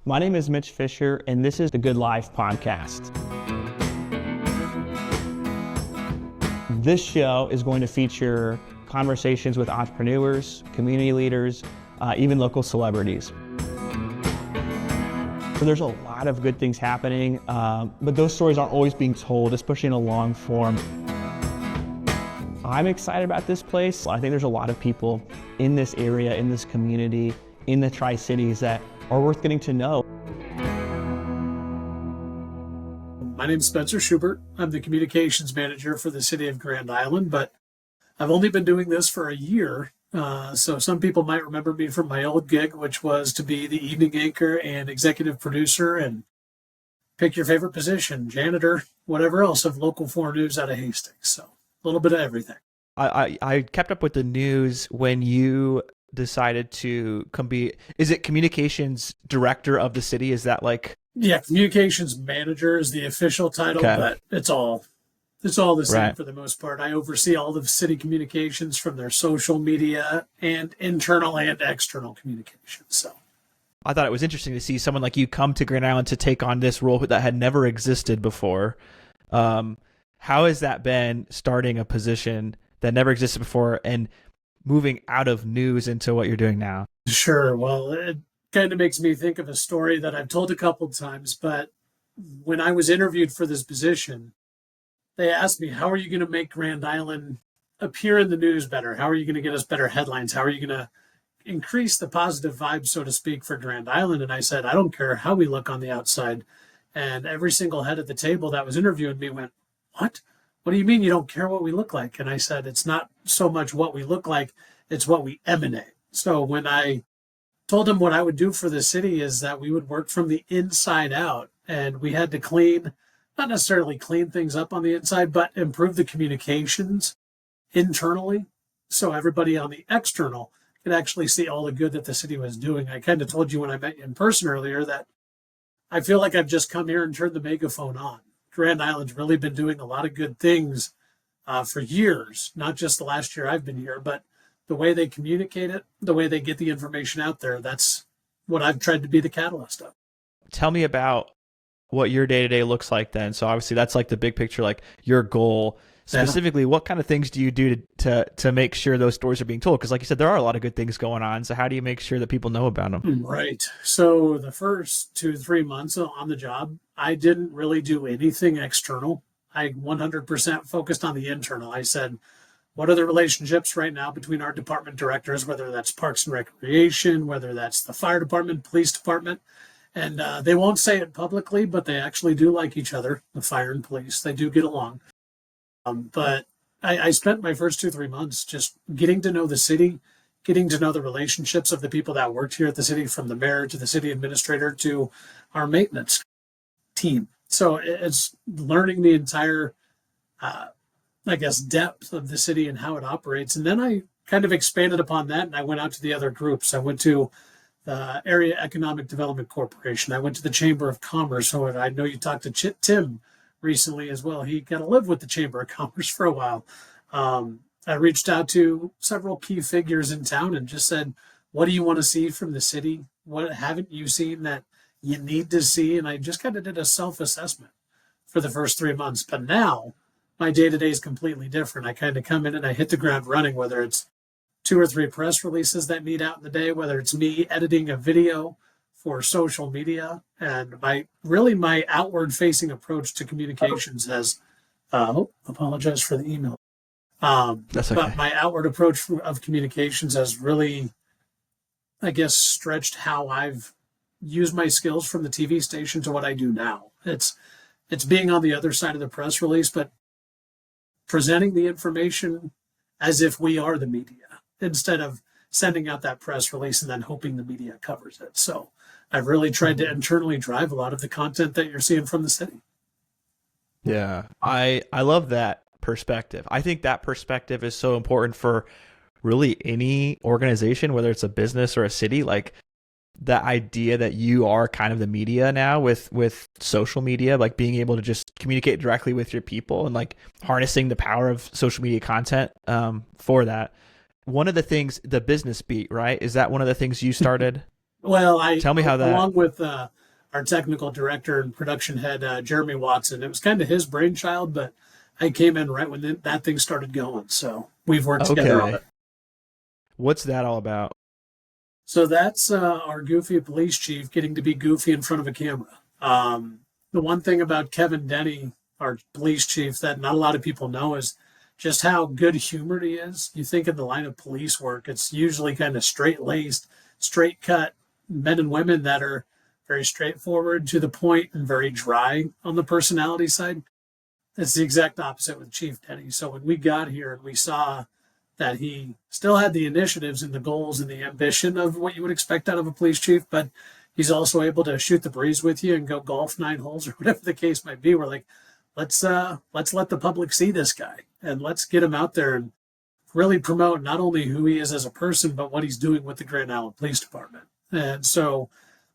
My name is Mitch Fisher, and this is the Good Life podcast. This show is going to feature conversations with entrepreneurs, community leaders, even local celebrities. So there's a lot of good things happening, but those stories aren't always being told, especially in a long form. I'm excited about this place. I think there's a lot of people in this area, in this community, in the Tri-Cities that are worth getting to know. My name is Spencer Schubert. I'm the communications manager for the city of Grand Island, but I've only been doing this for a year. So some people might remember me from my old gig, which was to be the evening anchor and executive producer and pick your favorite position, janitor, whatever else of Local 4 News out of Hastings. So a little bit of everything. I kept up with the news when you decided to is it communications director of the city? Is that like? Yeah, communications manager is the official title, Okay. but it's all the same Right. for the most part. I oversee all the city communications from their social media and internal and external communications. So I thought it was interesting to see someone like you come to Grand Island to take on this role that had never existed before. How has that been, starting a position that never existed before and moving out of news into what you're doing now? sure, well, it kind of makes me think of a story that I've told a couple of times, but when I was interviewed for this position, they asked me, how are you going to make Grand Island appear in the news better? How are you going to get us better headlines? How are you going to increase the positive vibe, so to speak, for Grand Island? And I said, I don't care how we look on the outside. And every single head at the table that was interviewing me went, what? What do you mean you don't care what we look like? And I said, it's not so much what we look like, it's what we emanate. So when I told them what I would do for the city is that we would work from the inside out, and we had to not necessarily clean things up on the inside, but improve the communications internally so everybody on the external could actually see all the good that the city was doing. I kind of told you when I met you in person earlier that I feel like I've just come here and turned the megaphone on. Grand Island's really been doing a lot of good things for years, not just the last year I've been here, but the way they communicate it, the way they get the information out there, that's what I've tried to be the catalyst of. Tell me about what your day-to-day looks like then. So obviously that's like the big picture, like your goal. Specifically, what kind of things do you do to make sure those stories are being told? Because like you said, there are a lot of good things going on. So how do you make sure that people know about them? Right. So the first 2-3 months on the job, I didn't really do anything external. I 100% focused on the internal. I said, what are the relationships right now between our department directors, whether that's Parks and Recreation, whether that's the fire department, police department? And they won't say it publicly, but they actually do like each other, the fire and police. They do get along. But I spent my first 2-3 months just getting to know the city, getting to know the relationships of the people that worked here at the city, from the mayor to the city administrator to our maintenance team. So it's learning the entire, depth of the city and how it operates. And then I kind of expanded upon that, and I went out to the other groups. I went to the Area Economic Development Corporation. I went to the Chamber of Commerce. So I know you talked to Tim recently as well. He got to live with the Chamber of Commerce for a while. I reached out to several key figures in town and just said, what do you want to see from the city? What haven't you seen that you need to see? And I just kind of did a self-assessment for the first 3 months. But now my day-to-day is completely different. I kind of come in and I hit the ground running, whether it's 2 or 3 press releases that need out in the day, whether it's me editing a video for social media. And my outward facing approach to communications has, apologize for the email. That's okay. But my outward approach of communications has really, I guess, stretched how I've used my skills from the TV station to what I do now. It's being on the other side of the press release, but presenting the information as if we are the media instead of sending out that press release and then hoping the media covers it. So I've really tried to internally drive a lot of the content that you're seeing from the city. Yeah, I love that perspective. I think that perspective is so important for really any organization, whether it's a business or a city. Like the idea that you are kind of the media now with social media, like being able to just communicate directly with your people and like harnessing the power of social media content for that. One of the things, the business beat, right? Is that one of the things you started? Well, Tell me how that. along with our technical director and production head, Jeremy Watson, it was kind of his brainchild, but I came in right when that thing started going. So we've worked together on Okay. it. What's that all about? So that's our goofy police chief getting to be goofy in front of a camera. The one thing about Kevin Denny, our police chief, that not a lot of people know is just how good humored he is. You think in the line of police work, it's usually kind of straight laced, straight cut men and women that are very straightforward, to the point, and very dry on the personality side. It's the exact opposite with Chief Denny. So when we got here and we saw that he still had the initiatives and the goals and the ambition of what you would expect out of a police chief, but he's also able to shoot the breeze with you and go golf 9 holes or whatever the case might be. We're like, let's let the public see this guy and let's get him out there and really promote not only who he is as a person, but what he's doing with the Grand Island Police Department. And so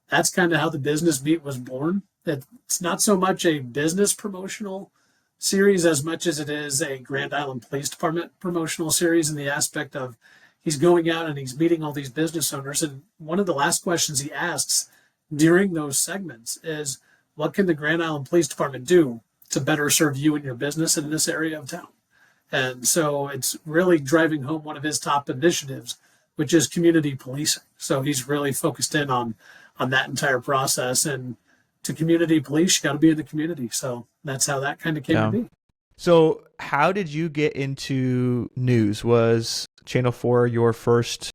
that's kind of how the business beat was born. It's not so much a business promotional series as much as it is a Grand Island Police Department promotional series, in the aspect of he's going out and he's meeting all these business owners. And one of the last questions he asks during those segments is, what can the Grand Island Police Department do to better serve you and your business in this area of town? And so it's really driving home one of his top initiatives, which is community policing. So he's really focused in on that entire process. And to community police, you got to be in the community. So that's how that kind of came to be. So how did you get into news? Was Channel 4 your first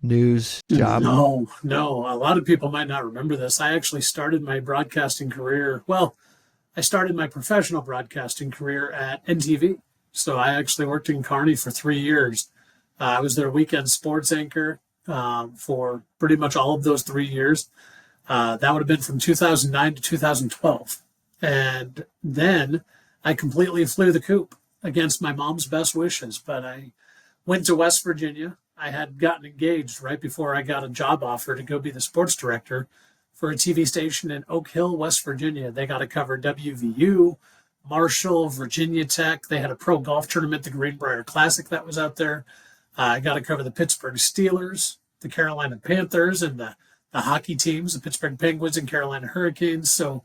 news job? No. A lot of people might not remember this. I actually started my broadcasting career. Well, I started my professional broadcasting career at NTV. So I actually worked in Kearney for 3 years. I was their weekend sports anchor for pretty much all of those 3 years. That would have been from 2009 to 2012. And then I completely flew the coop against my mom's best wishes. But I went to West Virginia. I had gotten engaged right before I got a job offer to go be the sports director for a TV station in Oak Hill, West Virginia. They got to cover WVU, Marshall, Virginia Tech. They had a pro golf tournament, the Greenbrier Classic, that was out there. I got to cover the Pittsburgh Steelers, the Carolina Panthers, and the hockey teams, the Pittsburgh Penguins and Carolina Hurricanes. So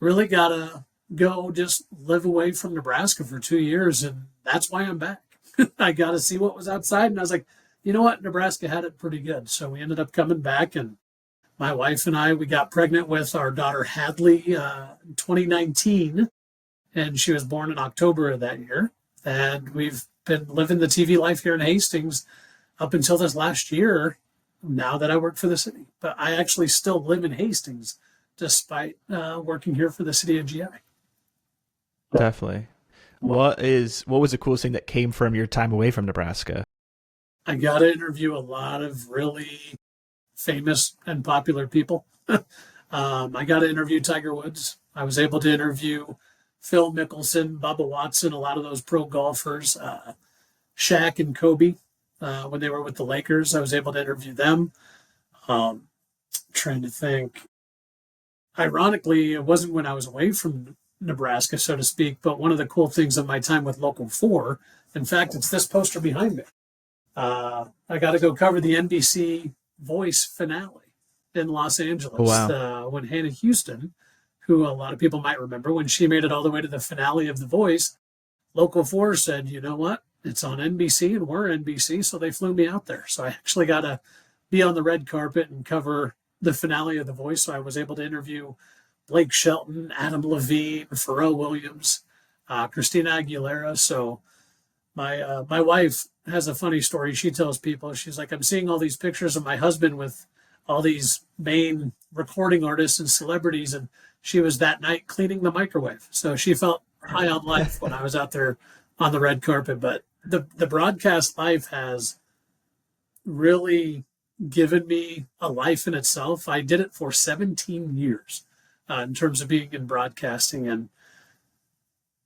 really got to go just live away from Nebraska for 2 years. And that's why I'm back. I got to see what was outside. And I was like, you know what? Nebraska had it pretty good. So we ended up coming back, and my wife and I, we got pregnant with our daughter Hadley in 2019. And she was born in October of that year. And we've been living the TV life here in Hastings up until this last year, now that I work for the city. But I actually still live in Hastings despite working here for the city of GI. Definitely. What was the coolest thing that came from your time away from Nebraska? I got to interview a lot of really famous and popular people. I got to interview Tiger Woods. I was able to interview Phil Mickelson, Bubba Watson, a lot of those pro golfers, Shaq and Kobe, when they were with the Lakers. I was able to interview them. Trying to think. Ironically, it wasn't when I was away from Nebraska, so to speak, but one of the cool things of my time with Local 4, in fact, it's this poster behind me. I got to go cover the NBC Voice finale in Los Angeles. Oh, wow. When Hannah Houston, who a lot of people might remember, when she made it all the way to the finale of The Voice, Local 4 said, you know what? It's on NBC and we're NBC, so they flew me out there. So I actually got to be on the red carpet and cover the finale of The Voice. So I was able to interview Blake Shelton, Adam Levine, Pharrell Williams, Christina Aguilera. So my wife has a funny story. She tells people, she's like, I'm seeing all these pictures of my husband with all these main recording artists and celebrities, and she was that night cleaning the microwave. So she felt high on life when I was out there on the red carpet. But the broadcast life has really given me a life in itself. I did it for 17 years in terms of being in broadcasting, and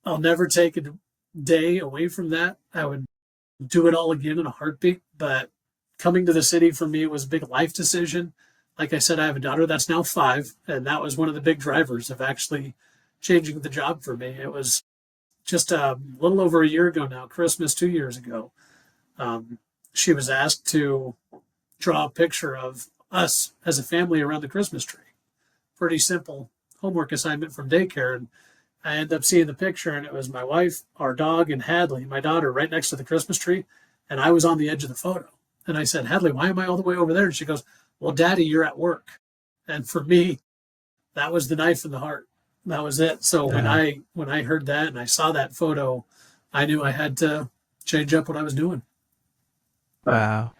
I'll never take a day away from that. I would do it all again in a heartbeat. But coming to the city for me was a big life decision. Like I said, I have a daughter that's now 5, and that was one of the big drivers of actually changing the job for me. It was just a little over a year ago now, Christmas 2 years ago. She was asked to draw a picture of us as a family around the Christmas tree. Pretty simple homework assignment from daycare. And I ended up seeing the picture, and it was my wife, our dog, and Hadley, my daughter, right next to the Christmas tree. And I was on the edge of the photo. And I said, Hadley, why am I all the way over there? And she goes, well, Daddy, you're at work. And for me, that was the knife in the heart. That was it. So when I heard that and I saw that photo, I knew I had to change up what I was doing. Wow.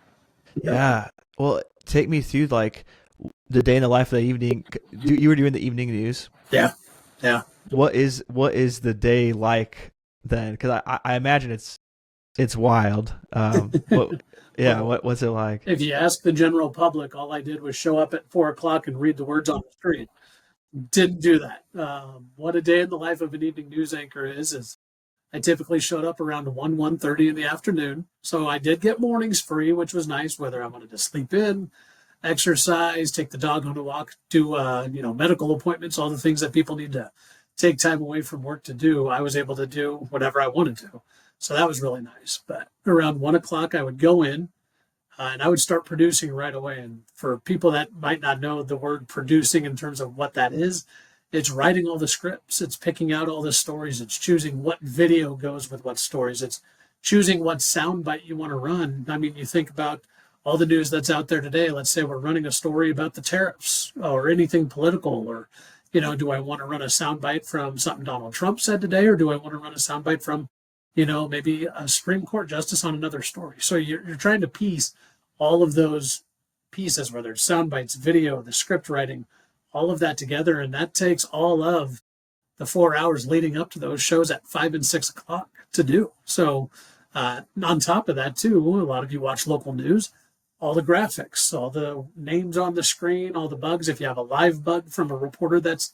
Yeah. Well, take me through like the day in the life of the evening. You were doing the evening news. Yeah. Yeah. What is the day like then? Because I imagine it's wild. What's it like? If you ask the general public, all I did was show up at 4:00 and read the words on the screen. Didn't do that. What a day in the life of an evening news anchor is I typically showed up around 1:30 in the afternoon. So I did get mornings free, which was nice, whether I wanted to sleep in, exercise, take the dog on a walk, do medical appointments, all the things that people need to take time away from work to do. I was able to do whatever I wanted to. So that was really nice. But around 1:00, I would go in and I would start producing right away. And for people that might not know the word producing in terms of what that is, it's writing all the scripts. It's picking out all the stories. It's choosing what video goes with what stories. It's choosing what soundbite you want to run. I mean, you think about all the news that's out there today. Let's say we're running a story about the tariffs or anything political, or, do I want to run a soundbite from something Donald Trump said today, or do I want to run a soundbite from, maybe a Supreme Court justice on another story? So you're trying to piece all of those pieces, whether it's sound bites, video, the script writing, all of that together. And that takes all of the 4 hours leading up to those shows at 5 and 6 o'clock to do. So on top of that, too, a lot of you watch local news, all the graphics, all the names on the screen, all the bugs. If you have a live bug from a reporter that's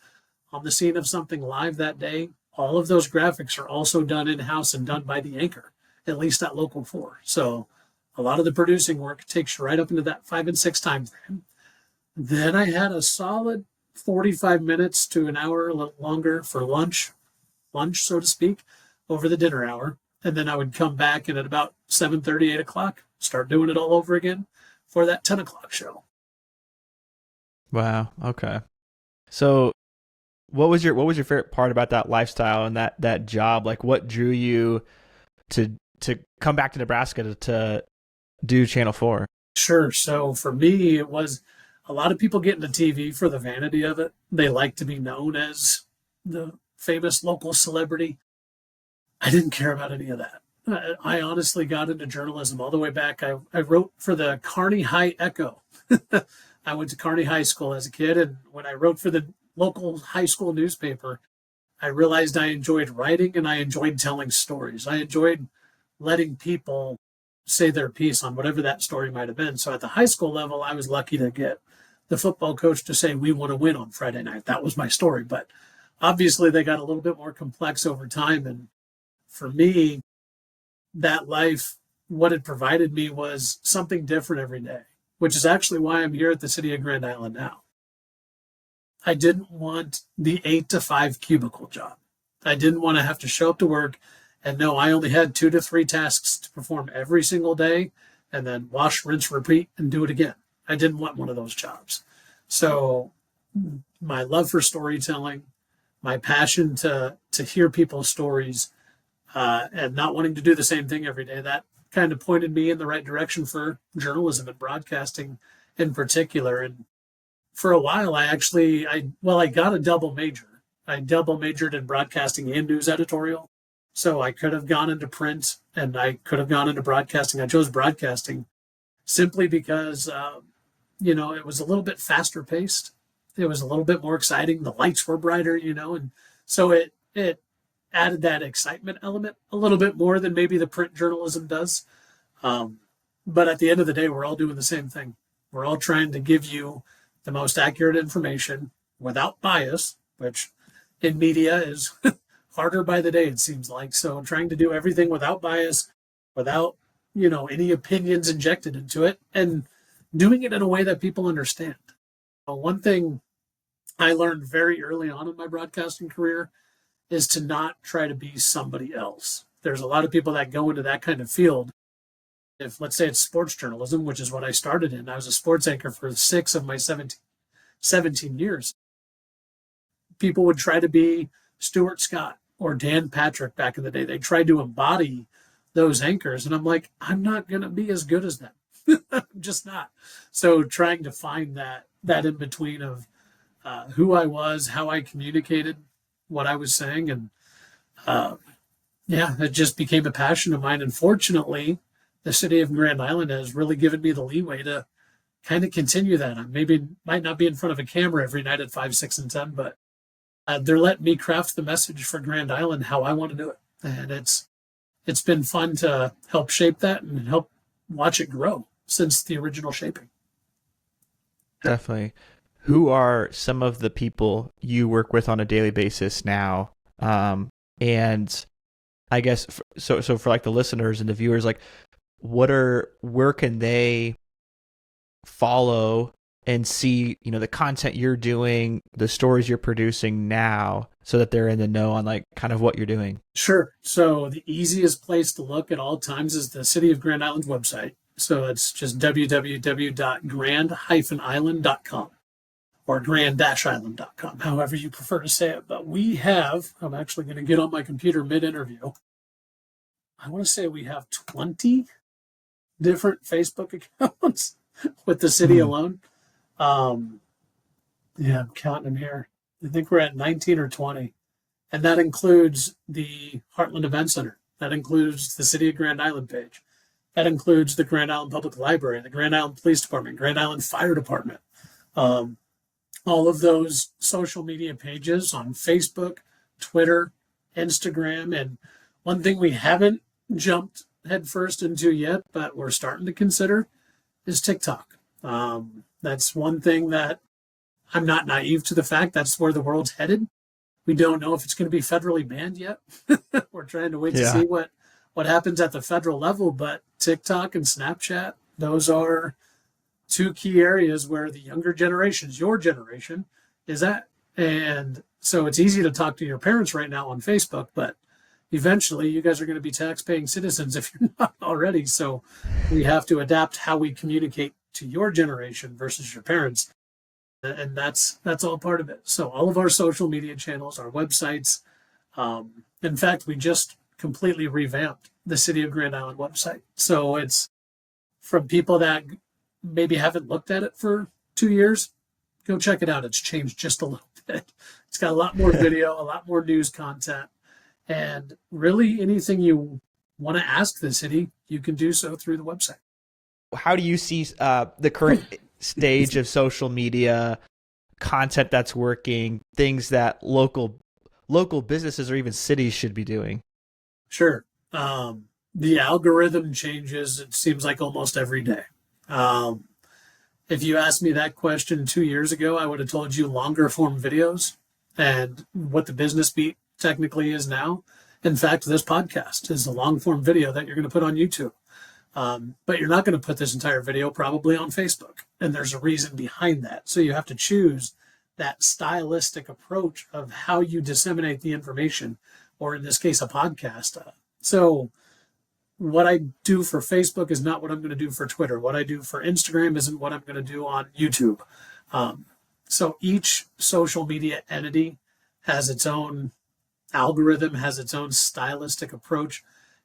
on the scene of something live that day, all of those graphics are also done in-house and done by the anchor, at least at Local 4. So a lot of the producing work takes you right up into that 5 and 6 time frame. Then I had a solid 45 minutes to an hour, a little longer for lunch, so to speak, over the dinner hour. And then I would come back and at about 7:30, 8 o'clock, start doing it all over again for that 10 o'clock show. Wow. Okay. So what was your favorite part about that lifestyle and that job? Like, what drew you to come back to Nebraska to do Channel 4? Sure. So for me, it was a lot of people get into TV for the vanity of it. They like to be known as the famous local celebrity. I didn't care about any of that. I honestly got into journalism all the way back. I wrote for the Kearney High Echo. I went to Kearney High School as a kid, and when I wrote for the local high school newspaper, I realized I enjoyed writing and I enjoyed telling stories. I enjoyed letting people say their piece on whatever that story might have been. So at the high school level, I was lucky to get the football coach to say, we want to win on Friday night. That was my story. But obviously they got a little bit more complex over time. And for me, that life, what it provided me was something different every day, which is actually why I'm here at the city of Grand Island now. I didn't want the 8 to 5 cubicle job. I didn't want to have to show up to work and know I only had 2 to 3 tasks to perform every single day and then wash, rinse, repeat, and do it again. I didn't want one of those jobs. So my love for storytelling, my passion to hear people's stories, and not wanting to do the same thing every day, that kind of pointed me in the right direction for journalism and broadcasting in particular. And for a while, I got a double major. I double majored in broadcasting and news editorial. So I could have gone into print and I could have gone into broadcasting. I chose broadcasting simply because, it was a little bit faster paced. It was a little bit more exciting. The lights were brighter, and so it added that excitement element a little bit more than maybe the print journalism does. But at the end of the day, we're all doing the same thing. We're all trying to give you the most accurate information without bias, which in media is harder by the day, it seems like. So trying to do everything without bias, without, any opinions injected into it, and doing it in a way that people understand. One thing I learned very early on in my broadcasting career is to not try to be somebody else. There's a lot of people that go into that kind of field if, let's say it's sports journalism, which is what I started in, I was a sports anchor for 6 of my 17 years. People would try to be Stuart Scott or Dan Patrick back in the day. They tried to embody those anchors. And I'm like, I'm not going to be as good as them. I'm just not. So trying to find that in between of who I was, how I communicated what I was saying. And it just became a passion of mine. And fortunately, the city of Grand Island has really given me the leeway to kind of continue that. I might not be in front of a camera every night at 5, 6, and 10, but they're letting me craft the message for Grand Island how I want to do it. And it's been fun to help shape that and help watch it grow since the original shaping. Definitely. Who are some of the people you work with on a daily basis now? And I guess, so for like the listeners and the viewers, like where can they follow and see, the content you're doing, the stories you're producing now, so that they're in the know on like kind of what you're doing? Sure. So the easiest place to look at all times is the City of Grand Island's website. So it's just www.grand-island.com or grand-island.com, however you prefer to say it. But I'm actually going to get on my computer mid-interview. I want to say we have 20 different Facebook accounts with the city alone. I'm counting them here. I think we're at 19 or 20. And that includes the Heartland Event Center. That includes the City of Grand Island page. That includes the Grand Island Public Library, the Grand Island Police Department, Grand Island Fire Department. All of those social media pages on Facebook, Twitter, Instagram. And one thing we haven't jumped headfirst into yet, but we're starting to consider, is TikTok. That's one thing that I'm not naive to the fact that's where the world's headed. We don't know if it's going to be federally banned yet. We're trying to wait to see what happens at the federal level, but TikTok and Snapchat, those are two key areas where the younger generations, your generation, is at. And so it's easy to talk to your parents right now on Facebook, but eventually you guys are going to be tax-paying citizens if you're not already. So we have to adapt how we communicate to your generation versus your parents. And that's all part of it. So all of our social media channels, our websites. In fact, we just completely revamped the City of Grand Island website. So it's from people that maybe haven't looked at it for 2 years, go check it out. It's changed just a little bit. It's got a lot more video, a lot more news content. And really anything you want to ask the city, you can do so through the website. How do you see the current stage of social media content that's working, things that local businesses or even cities should be doing? Sure. The algorithm changes, it seems like almost every day. If you asked me that question 2 years ago, I would have told you longer form videos and what the business beat technically is now. In fact, this podcast is a long form video that you're going to put on YouTube. But you're not going to put this entire video probably on Facebook. And there's a reason behind that. So you have to choose that stylistic approach of how you disseminate the information, or in this case, a podcast. So what I do for Facebook is not what I'm going to do for Twitter. What I do for Instagram isn't what I'm going to do on YouTube. So each social media entity has its own algorithm, has its own stylistic approach.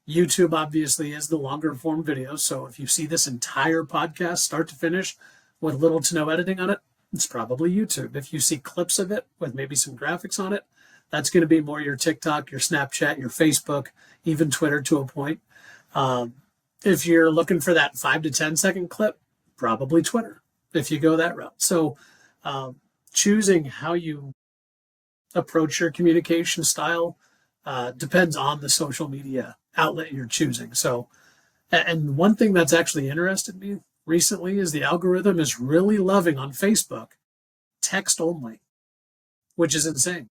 YouTube obviously is the longer form video. So if you see this entire podcast start to finish with little to no editing on it, it's probably YouTube. If you see clips of it with maybe some graphics on it, that's going to be more your TikTok, your Snapchat, your Facebook, even Twitter to a point. If you're looking for that 5 to 10 second clip, probably Twitter, if you go that route. So choosing how you approach your communication style depends on the social media outlet you're choosing. So, and one thing that's actually interested me recently is the algorithm is really loving on Facebook text only, which is insane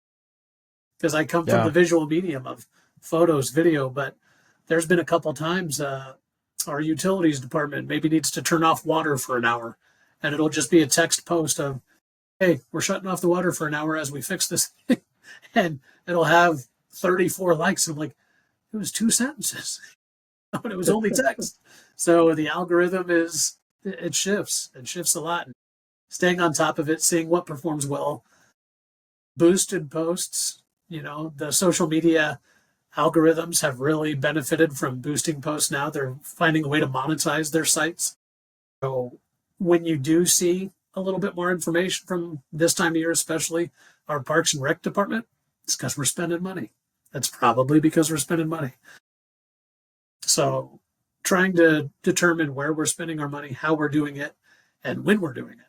because I come from the visual medium of photos, video, but there's been a couple times our utilities department maybe needs to turn off water for an hour, and it'll just be a text post of, hey, we're shutting off the water for an hour as we fix this thing. And it'll have 34 likes. And I'm like, it was 2 sentences. when it was only text. So the algorithm it shifts. It shifts a lot. Staying on top of it, seeing what performs well, boosted posts, the social media algorithms have really benefited from boosting posts now. They're finding a way to monetize their sites. So when you do see a little bit more information from this time of year, especially our Parks and Rec department, it's because we're spending money. That's probably because we're spending money. So trying to determine where we're spending our money, how we're doing it, and when we're doing it.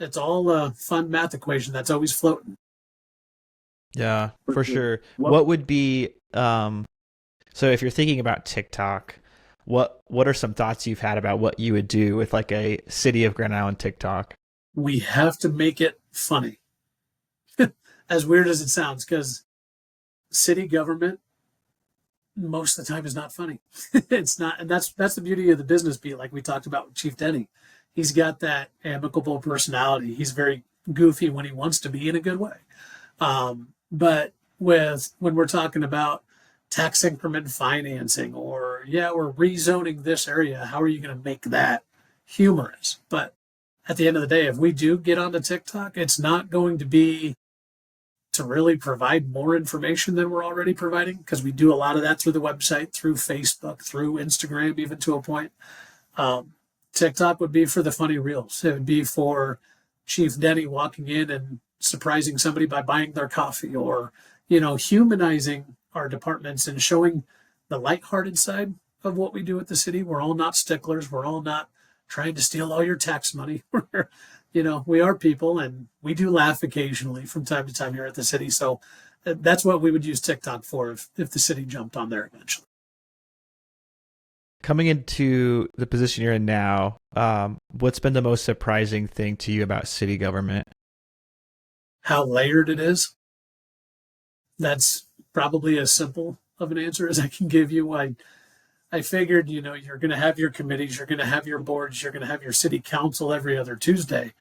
It's all a fun math equation that's always floating. Yeah, for sure. What would be so if you're thinking about TikTok, what are some thoughts you've had about what you would do with like a City of Grand Island TikTok? We have to make it funny. As weird as it sounds, because city government most of the time is not funny. It's not, and that's the beauty of the business beat, like we talked about with Chief Denny. He's got that amicable personality. He's very goofy when he wants to be in a good way. But when we're talking about tax increment financing, or we're rezoning this area, how are you going to make that humorous? But at the end of the day, if we do get onto TikTok, it's not going to be to really provide more information than we're already providing, because we do a lot of that through the website, through Facebook, through Instagram, even to a point. TikTok would be for the funny reels. It would be for Chief Denny walking in and surprising somebody by buying their coffee, or, humanizing our departments and showing the lighthearted side of what we do at the city. We're all not sticklers. We're all not trying to steal all your tax money. We are people, and we do laugh occasionally from time to time here at the city. So that's what we would use TikTok for if the city jumped on there eventually. Coming into the position you're in now, what's been the most surprising thing to you about city government? How layered it is. That's probably as simple of an answer as I can give you. I figured, you're going to have your committees, you're going to have your boards, you're going to have your city council every other Tuesday.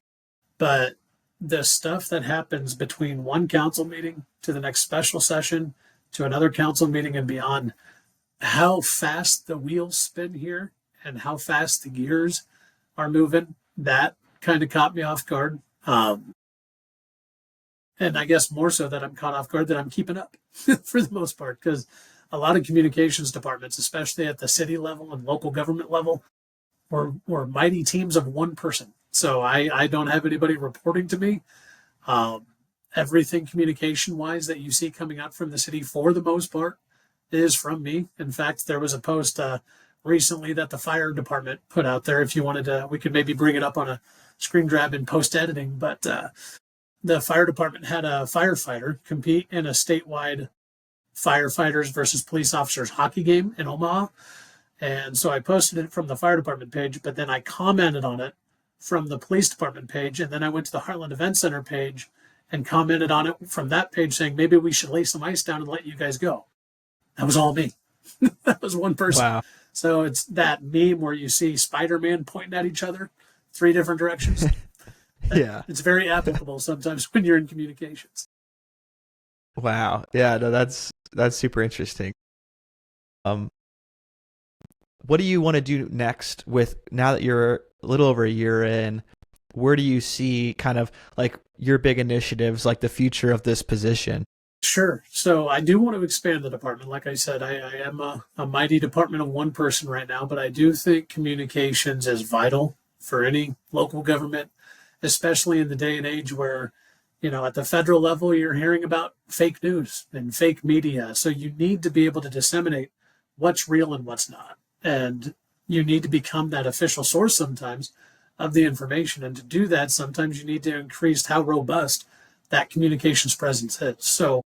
But the stuff that happens between one council meeting to the next special session to another council meeting and beyond, how fast the wheels spin here and how fast the gears are moving, that kind of caught me off guard. And I guess more so that I'm caught off guard that I'm keeping up for the most part, because a lot of communications departments, especially at the city level and local government level, were mighty teams of one person. So I don't have anybody reporting to me. Everything communication-wise that you see coming out from the city, for the most part, is from me. In fact, there was a post recently that the fire department put out there. If you wanted to, we could maybe bring it up on a screen grab in post-editing. But the fire department had a firefighter compete in a statewide firefighters versus police officers hockey game in Omaha. And so I posted it from the fire department page, but then I commented on it from the police department page. And then I went to the Heartland Event Center page and commented on it from that page, saying, maybe we should lay some ice down and let you guys go. That was all me. That was one person. Wow. So it's that meme where you see Spider-Man pointing at each other 3 different directions. Yeah. It's very applicable sometimes when you're in communications. Wow. Yeah, no, that's super interesting. What do you want to do next now that you're a little over a year in? Where do you see kind of like your big initiatives, like the future of this position? Sure. So I do want to expand the department. Like I said, I am a mighty department of one person right now, but I do think communications is vital for any local government, especially in the day and age where, at the federal level, you're hearing about fake news and fake media. So you need to be able to disseminate what's real and what's not. And you need to become that official source sometimes of the information. And to do that, sometimes you need to increase how robust that communications presence is. So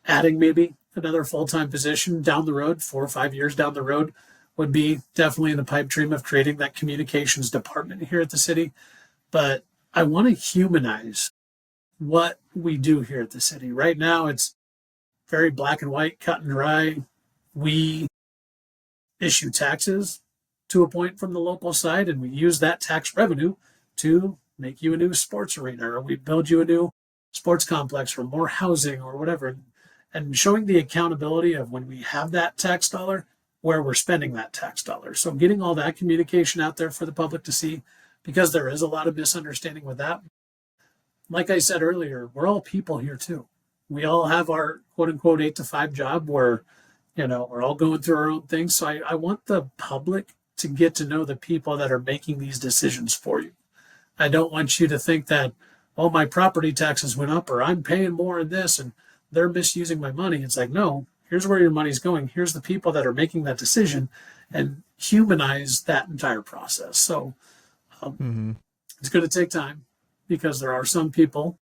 adding maybe another full-time position down the road, 4 or 5 years down the road, would be definitely in the pipe dream of creating that communications department here at the city. But I want to humanize what we do here at the city. Right now, it's very black and white, cut and dry. We issue taxes to a point from the local side, and we use that tax revenue to make you a new sports arena, or we build you a new sports complex, or more housing, or whatever. And showing the accountability of when we have that tax dollar, where we're spending that tax dollar. So getting all that communication out there for the public to see, because there is a lot of misunderstanding with that. Like I said earlier, we're all people here too. We all have our quote unquote 8 to 5 job where, we're all going through our own things. So I want the public to get to know the people that are making these decisions for you. I don't want you to think that, oh, my property taxes went up or I'm paying more in this and they're misusing my money. It's like, no, here's where your money's going. Here's the people that are making that decision, and humanize that entire process. So it's going to take time, because there are some people,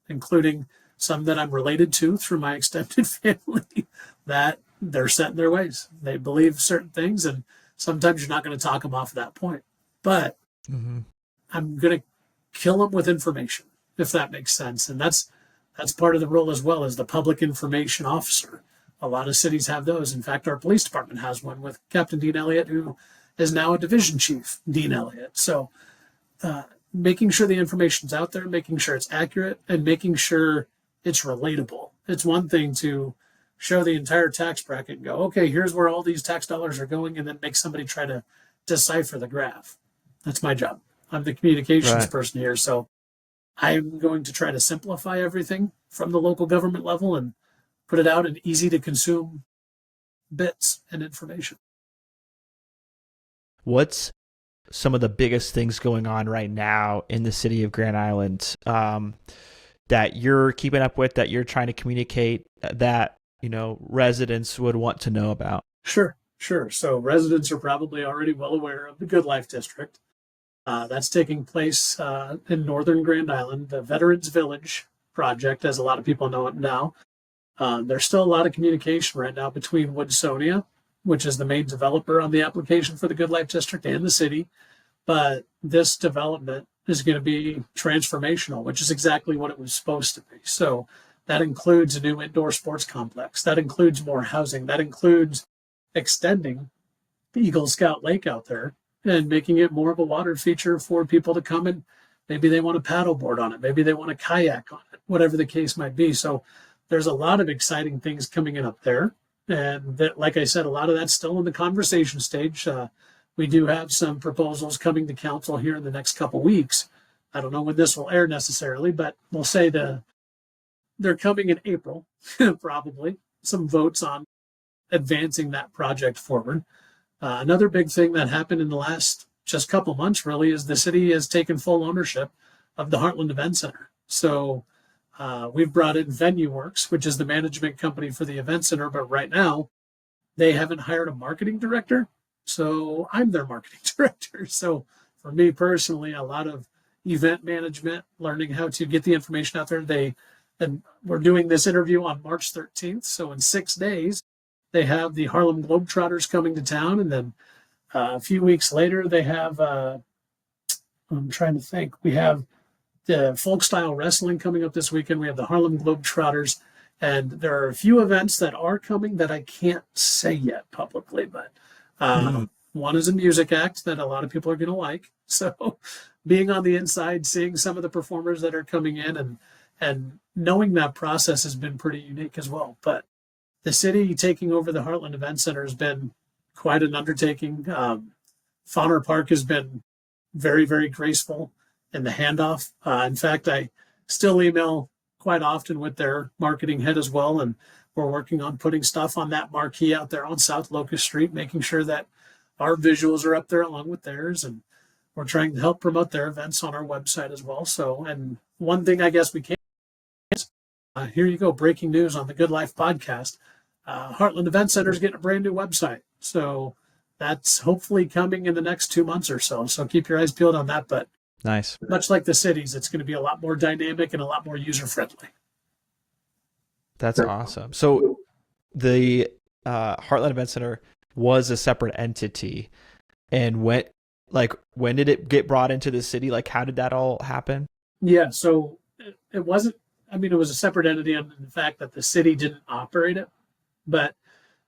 including some that I'm related to through my extended family, that they're set in their ways. They believe certain things, and sometimes you're not going to talk them off at that point. But I'm going to kill them with information, if that makes sense. And that's part of the role as well, as the public information officer. A lot of cities have those. In fact, our police department has one with Captain Dean Elliott, who is now a division chief, Dean Elliott. So making sure the information's out there, making sure it's accurate, and making sure it's relatable. It's one thing to show the entire tax bracket and go, okay, here's where all these tax dollars are going, and then make somebody try to decipher the graph. That's my job. I'm the communications person here. So I'm going to try to simplify everything from the local government level and put it out in easy to consume bits and information. What's some of the biggest things going on right now in the city of Grand Island that you're keeping up with, that you're trying to communicate, that residents would want to know about? Sure. So residents are probably already well aware of the Good Life District. That's taking place in northern Grand Island, the Veterans Village project, as a lot of people know it now. There's still a lot of communication right now between Woodsonia, which is the main developer on the application for the Good Life District, and the city. But this development is going to be transformational, which is exactly what it was supposed to be. So that includes a new indoor sports complex. That includes more housing. That includes extending the Eagle Scout Lake out there and making it more of a water feature for people to come in. Maybe they want to paddleboard on it. Maybe they want to kayak on it, whatever the case might be. So there's a lot of exciting things coming in up there. And that, like I said, a lot of that's still in the conversation stage. We do have some proposals coming to council here in the next couple weeks. I don't know when this will air necessarily, but we'll say they're coming in April, probably. Some votes on advancing that project forward. Another big thing that happened in the last just couple months really is the city has taken full ownership of the Heartland Event Center. So we've brought in VenueWorks, which is the management company for the event center, but right now they haven't hired a marketing director. So I'm their marketing director. So for me personally, a lot of event management, learning how to get the information out there. And we're doing this interview on March 13th. So in 6 days, they have the Harlem Globetrotters coming to town. And then a few weeks later, they have, I'm trying to think, we have the folk style wrestling coming up this weekend. We have the Harlem Globetrotters. And there are a few events that are coming that I can't say yet publicly, but one is a music act that a lot of people are going to like. So being on the inside, seeing some of the performers that are coming in and knowing that process has been pretty unique as well. But the city taking over the Heartland Event Center has been quite an undertaking. Fauner Park has been very, very graceful in the handoff. In fact, I still email quite often with their marketing head as well. And we're working on putting stuff on that marquee out there on South Locust Street, making sure that our visuals are up there along with theirs. And we're trying to help promote their events on our website as well. So, and one thing I guess we can is, here you go, breaking news on the Good Life podcast. Heartland Event Center is getting a brand new website. So that's hopefully coming in the next 2 months or so. So keep your eyes peeled on that. But nice. Much like the cities, it's going to be a lot more dynamic and a lot more user-friendly. That's awesome. So the Heartland Event Center was a separate entity. And when did it get brought into the city? Like, how did that all happen? Yeah, so it wasn't, it was a separate entity in the fact that the city didn't operate it, but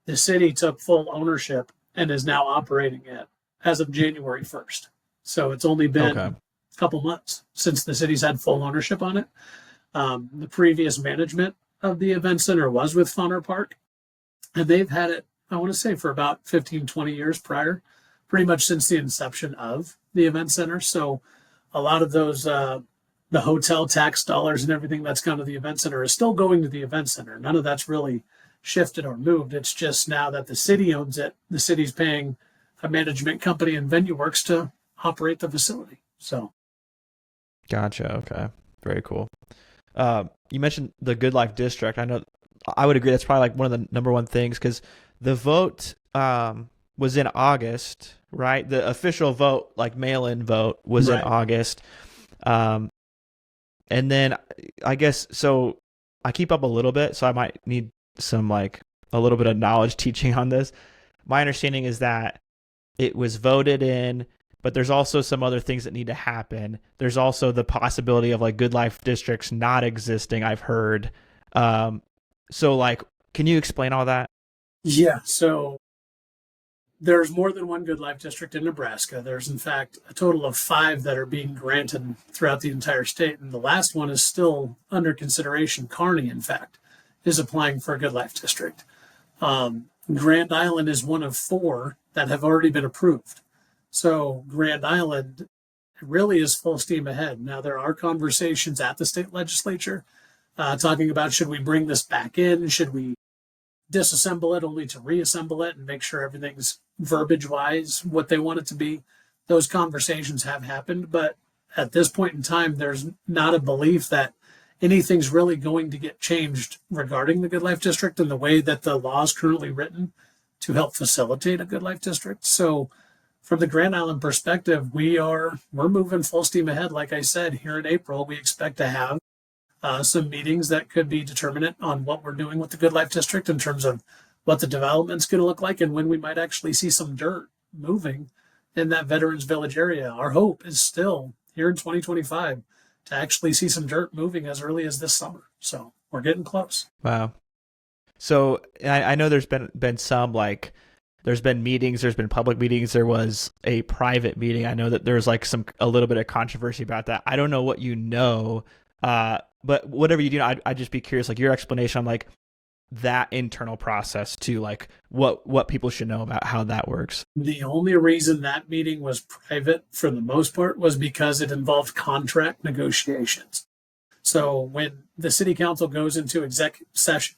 the city took full ownership and is now operating it as of January 1st. So it's only been a couple months since the city's had full ownership on it. The previous management of the event center was with Fauner Park, and they've had it I want to say for about 15, 20 years prior, pretty much since the inception of the event center. So a lot of those, the hotel tax dollars and everything that's gone to the event center is still going to the event center. None of that's really shifted or moved. It's just now that the city owns it, the city's paying a management company and Venue Works to operate the facility. So, Gotcha. Okay. Very cool. You mentioned the Good Life District. I know I would agree that's probably like one of the number one things because the vote was in August, right? The official vote, like mail-in vote, was in August. And then I guess, so I keep up a little bit, so I might need some like a little bit of knowledge teaching on this. My understanding is that it was voted in, but there's also some other things that need to happen. There's also the possibility of like Good Life districts not existing, I've heard. So like, can you explain all that? yeah. So there's more than one Good Life District in Nebraska. There's, in fact, a total of 5 that are being granted throughout the entire state. And the last one is still under consideration. Kearney, in fact, is applying for a Good Life District. Grand Island is one of 4 that have already been approved. So Grand Island really is full steam ahead. Now, there are conversations at the state legislature talking about, should we bring this back in? Should we disassemble it only to reassemble it and make sure everything's verbiage wise what they want it to be? Those conversations have happened, but at this point in time, there's not a belief that anything's really going to get changed regarding the Good Life District and the way that the law is currently written to help facilitate a Good Life District. So from the Grand Island perspective, we're moving full steam ahead. Like I said, here in April, we expect to have some meetings that could be determinant on what we're doing with the Good Life District in terms of what the development's going to look like and when we might actually see some dirt moving in that Veterans Village area. Our hope is still here in 2025 to actually see some dirt moving as early as this summer. So we're getting close. Wow. So I know there's been some like, there's been meetings, there's been public meetings, there was a private meeting. I know that there's like a little bit of controversy about that. I don't know what you know, but whatever you do, I'd just be curious, like your explanation on like that internal process to like what people should know about how that works. The only reason that meeting was private for the most part was because it involved contract negotiations. So when the city council goes into executive session,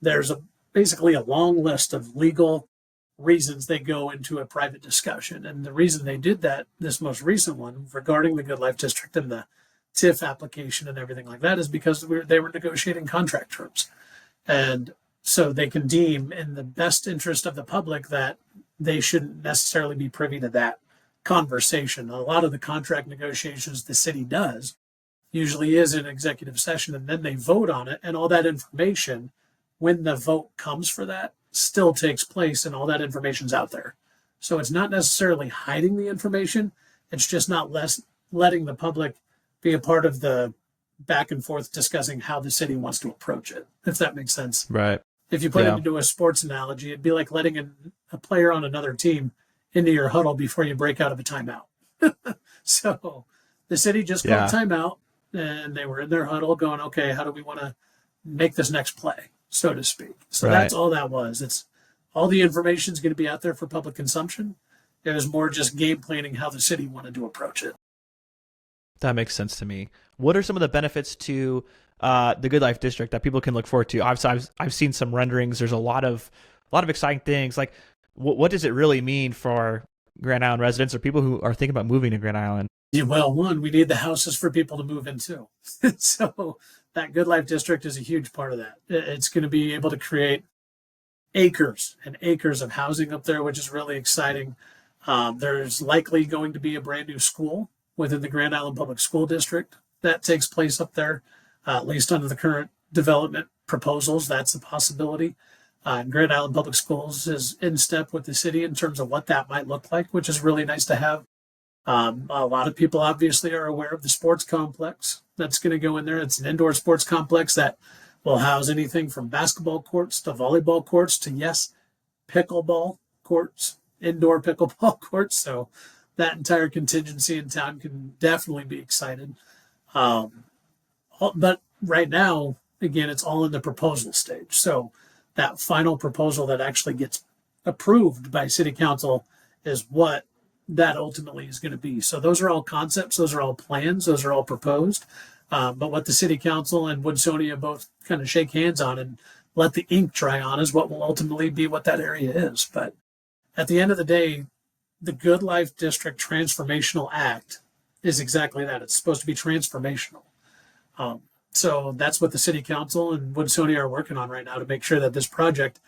there's basically a long list of legal reasons they go into a private discussion. And the reason they did that, this most recent one regarding the Good Life District and the TIF application and everything like that, is because they were negotiating contract terms. And so they can deem in the best interest of the public that they shouldn't necessarily be privy to that conversation. A lot of the contract negotiations the city does usually is in executive session, and then they vote on it, and all that information, when the vote comes for that, still takes place and all that information's out there. So it's not necessarily hiding the information. It's just not letting the public be a part of the back and forth discussing how the city wants to approach it, if that makes sense. Right. If you put it into a sports analogy, it'd be like letting a player on another team into your huddle before you break out of a timeout. So the city just called timeout, and they were in their huddle going, okay, how do we want to make this next play, so to speak? So that's all that was. It's all the information is going to be out there for public consumption. It was more just game planning how the city wanted to approach it. That makes sense to me. What are some of the benefits to the Good Life District that people can look forward to? I've seen some renderings. There's a lot of exciting things. Like, what does it really mean for Grand Island residents or people who are thinking about moving to Grand Island? Yeah, well, one, we need the houses for people to move into. So that Good Life District is a huge part of that. It's going to be able to create acres and acres of housing up there, which is really exciting. There's likely going to be a brand new school within the Grand Island Public School District that takes place up there, at least under the current development proposals. That's a possibility. Grand Island Public Schools is in step with the city in terms of what that might look like, which is really nice to have. A lot of people obviously are aware of the sports complex that's going to go in there. It's an indoor sports complex that will house anything from basketball courts to volleyball courts to, yes, pickleball courts, indoor pickleball courts. So that entire contingency in town can definitely be excited. But right now, again, it's all in the proposal stage. So that final proposal that actually gets approved by city council is what that ultimately is going to be. So those are all concepts, those are all plans, those are all proposed. But what the city council and Woodsonia both kind of shake hands on and let the ink dry on is what will ultimately be what that area is. But at the end of the day, the Good Life District Transformational Act is exactly that. It's supposed to be transformational. So that's what the city council and Woodsonia are working on right now to make sure that this project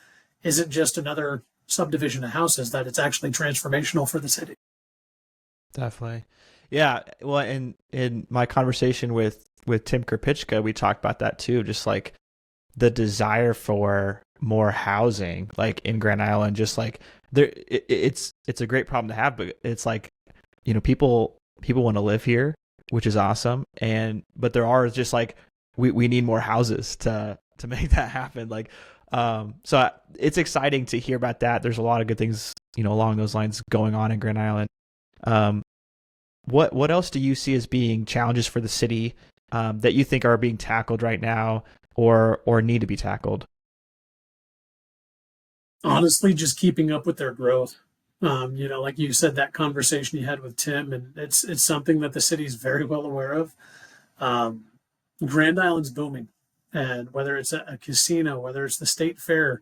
isn't just another subdivision of houses, that it's actually transformational for the city. Definitely. Yeah. Well, in my conversation with Tim Kerpichka, we talked about that too. Just like the desire for more housing, like in Grand Island, just like it's a great problem to have, but it's like, people want to live here, which is awesome. But there are just like, we need more houses to make that happen. Like, so it's exciting to hear about that. There's a lot of good things, along those lines going on in Grand Island. What else do you see as being challenges for the city that you think are being tackled right now or need to be tackled? Honestly, just keeping up with their growth. Like you said, that conversation you had with Tim, and it's something that the city's very well aware of. Grand Island's booming, and whether it's a casino, whether it's the state fair,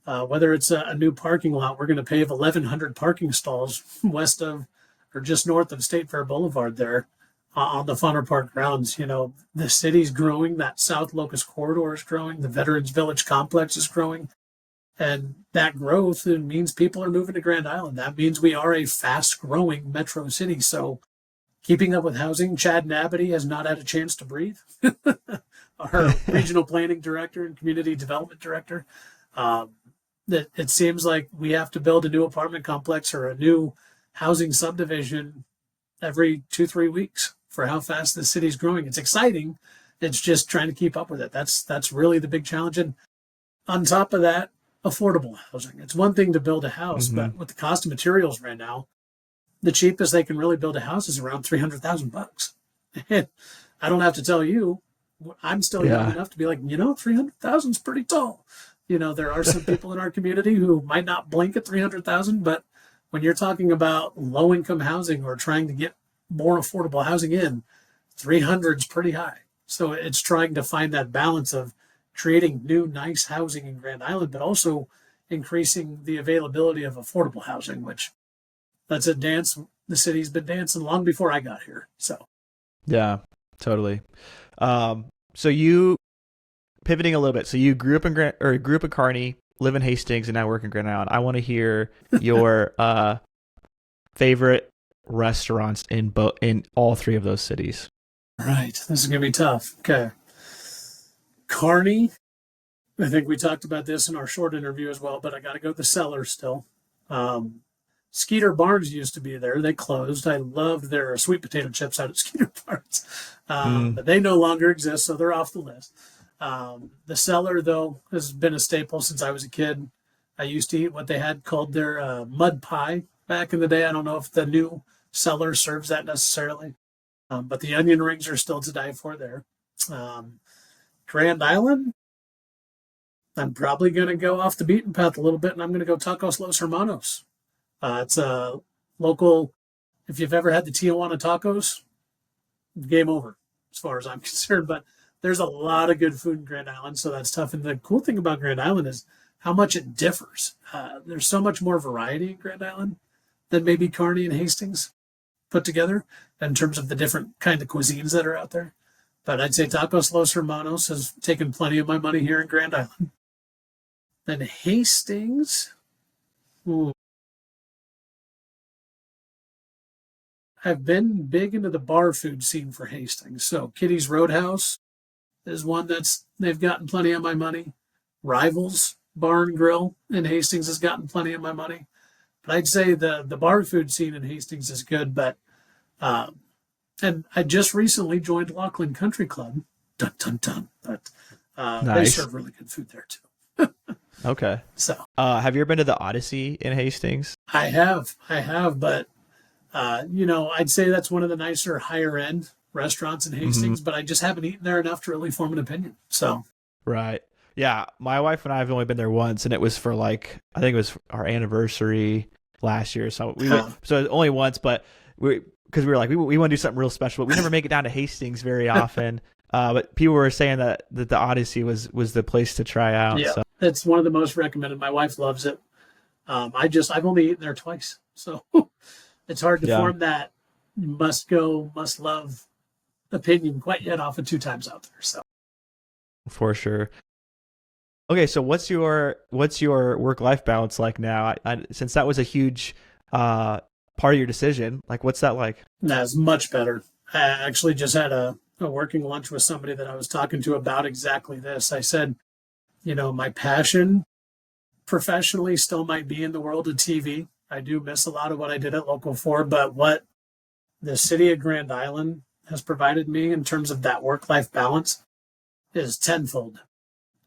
whether it's a new parking lot, we're going to pave 1,100 parking stalls west of or just north of State Fair Boulevard there on the Funner Park grounds. The city's growing, that South Locust corridor is growing, the Veterans Village complex is growing. And that growth means people are moving to Grand Island. That means we are a fast growing metro city. So keeping up with housing, Chad Nabity has not had a chance to breathe. Our regional planning director and community development director. It seems like we have to build a new apartment complex or a new housing subdivision every 2-3 weeks for how fast the city's growing. It's exciting. It's just trying to keep up with it. That's really the big challenge. And on top of that, affordable housing. It's one thing to build a house, but with the cost of materials right now, the cheapest they can really build a house is around $300,000. And I don't have to tell you, I'm still young enough to be like, 300,000 is pretty tall. There are some people in our community who might not blink at 300,000, but when you're talking about low income housing or trying to get more affordable housing in, 300 is pretty high. So it's trying to find that balance of creating new, nice housing in Grand Island, but also increasing the availability of affordable housing, which that's a dance the city's been dancing long before I got here. So, yeah, totally. So you pivoting a little bit. So you grew up in Kearney, live in Hastings, and now work in Grand Island. I want to hear your favorite restaurants in all three of those cities. All right, this is gonna be tough. Okay. Kearney, I think we talked about this in our short interview as well, but I got to go with the Cellar still. Skeeter Barnes used to be there. They closed. I loved their sweet potato chips out at Skeeter Barnes. But they no longer exist, so they're off the list. The Cellar, though, has been a staple since I was a kid. I used to eat what they had called their mud pie back in the day. I don't know if the new Cellar serves that necessarily, but the onion rings are still to die for there. Grand Island, I'm probably going to go off the beaten path a little bit, and I'm going to go Tacos Los Hermanos. It's a local, if you've ever had the Tijuana tacos, game over as far as I'm concerned. But there's a lot of good food in Grand Island, so that's tough. And the cool thing about Grand Island is how much it differs. There's so much more variety in Grand Island than maybe Kearney and Hastings put together in terms of the different kind of cuisines that are out there. But I'd say Tacos Los Hermanos has taken plenty of my money here in Grand Island. Then Hastings. I've been big into the bar food scene for Hastings. So Kitty's Roadhouse is one they've gotten plenty of my money. Rivals Bar and Grill in Hastings has gotten plenty of my money. But I'd say the bar food scene in Hastings is good. But and I just recently joined Laughlin Country Club. Dun, dun, dun. But Nice. they serve really good food there too. Okay. So have you ever been to the Odyssey in Hastings? I have, but I'd say that's one of the nicer, higher end restaurants in Hastings. But I just haven't eaten there enough to really form an opinion. So Right. Yeah, my wife and I have only been there once, and it was for like I think it was our anniversary last year. So we went, so only once, but because we were like we want to do something real special, but we never make it down to Hastings very often. But people were saying that the Odyssey was the place to try out. Yeah, So. it's one of the most recommended. My wife loves it. I've only eaten there twice, so it's hard to form that must go, must love opinion quite yet off of 2 times out there. So For sure. Okay, so what's your work-life balance like now? Since that was a huge part of your decision, like what's that like? that's much better. I actually just had a working lunch with somebody that I was talking to about exactly this. I said, my passion professionally still might be in the world of TV. I do miss a lot of what I did at Local 4, but what the city of Grand Island has provided me in terms of that work-life balance is tenfold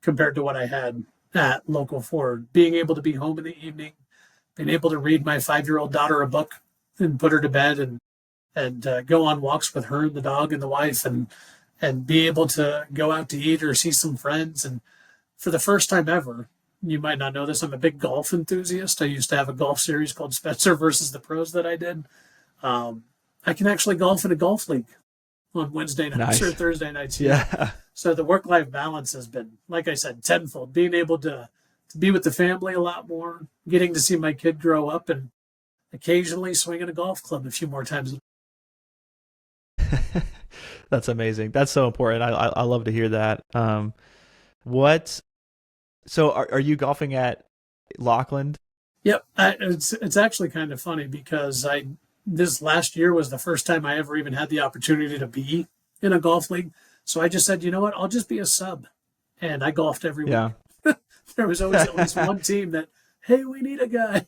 compared to what I had at Local 4. Being able to be home in the evening, being able to read my 5-year-old daughter a book and put her to bed and go on walks with her and the dog and the wife and be able to go out to eat or see some friends. And for the first time ever, you might not know this, I'm a big golf enthusiast. I used to have a golf series called Spencer versus the Pros that I did. I can actually golf in a golf league on Wednesday nights or Thursday nights. Yeah. So the work-life balance has been, like I said, tenfold. Being able to be with the family a lot more, getting to see my kid grow up, and occasionally swinging a golf club a few more times. That's amazing. That's so important. I love to hear that. So are you golfing at Lockland? Yep. It's actually kind of funny because this last year was the first time I ever even had the opportunity to be in a golf league. So I just said, you know what, I'll just be a sub. And I golfed every week. There was always at least one team that, hey, we need a guy.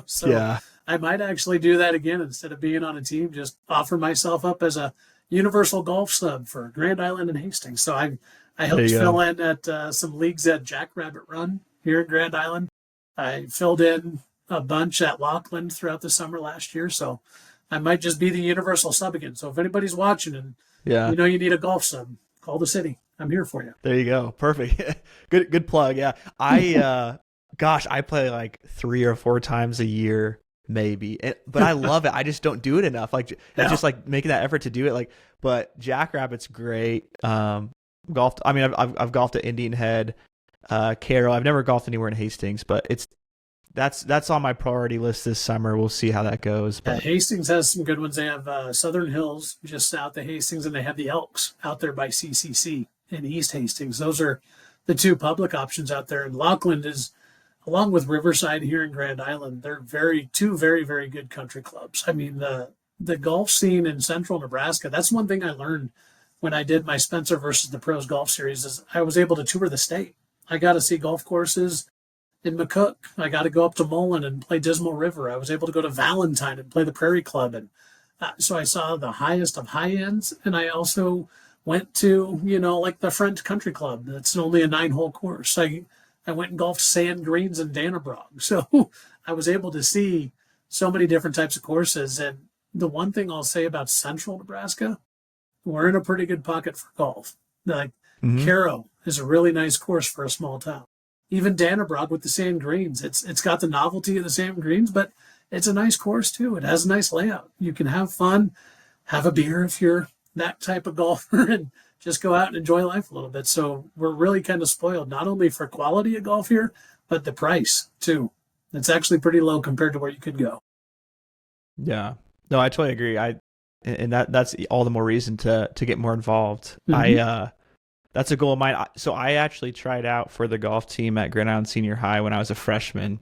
So I might actually do that again instead of being on a team, just offer myself up as a universal golf sub for Grand Island and Hastings. So I helped fill in at some leagues at Jackrabbit Run here in Grand Island. I filled in a bunch at Lockland throughout the summer last year. So I might just be the universal sub again. So if anybody's watching and you need a golf sub, call the city. I'm here for you. There you go. Perfect. Good plug. Yeah. I play like 3 or 4 times a year, maybe. But I love it. I just don't do it enough. Like just like making that effort to do it. Like, but Jackrabbit's great. Golfed. I mean, I've golfed at Indian Head, Carroll. I've never golfed anywhere in Hastings, but that's on my priority list this summer. We'll see how that goes. But Hastings has some good ones. They have Southern Hills just south of Hastings, and they have the Elks out there by CCC in East Hastings. Those are the 2 public options out there. And Lockland is, along with Riverside here in Grand Island, they're two very, very good country clubs. I mean, the golf scene in central Nebraska, that's one thing I learned when I did my Spencer versus the Pros golf series is I was able to tour the state. I got to see golf courses in McCook. I got to go up to Mullen and play Dismal River. I was able to go to Valentine and play the Prairie Club. And so I saw the highest of high ends. And I also went to, like the French Country Club. That's only a 9-hole course. I went and golfed sand greens in Dannebrog. So I was able to see so many different types of courses. And the one thing I'll say about central Nebraska, we're in a pretty good pocket for golf. Like Caro is a really nice course for a small town. Even Dannebrog with the sand greens, it's got the novelty of the sand greens, but it's a nice course too. It has a nice layout. You can have fun, have a beer if you're that type of golfer, and just go out and enjoy life a little bit. So we're really kind of spoiled, not only for quality of golf here, but the price too. It's actually pretty low compared to where you could go. Yeah, no, I totally agree. And that's all the more reason to get more involved. That's a goal of mine. So I actually tried out for the golf team at Grand Island Senior High when I was a freshman,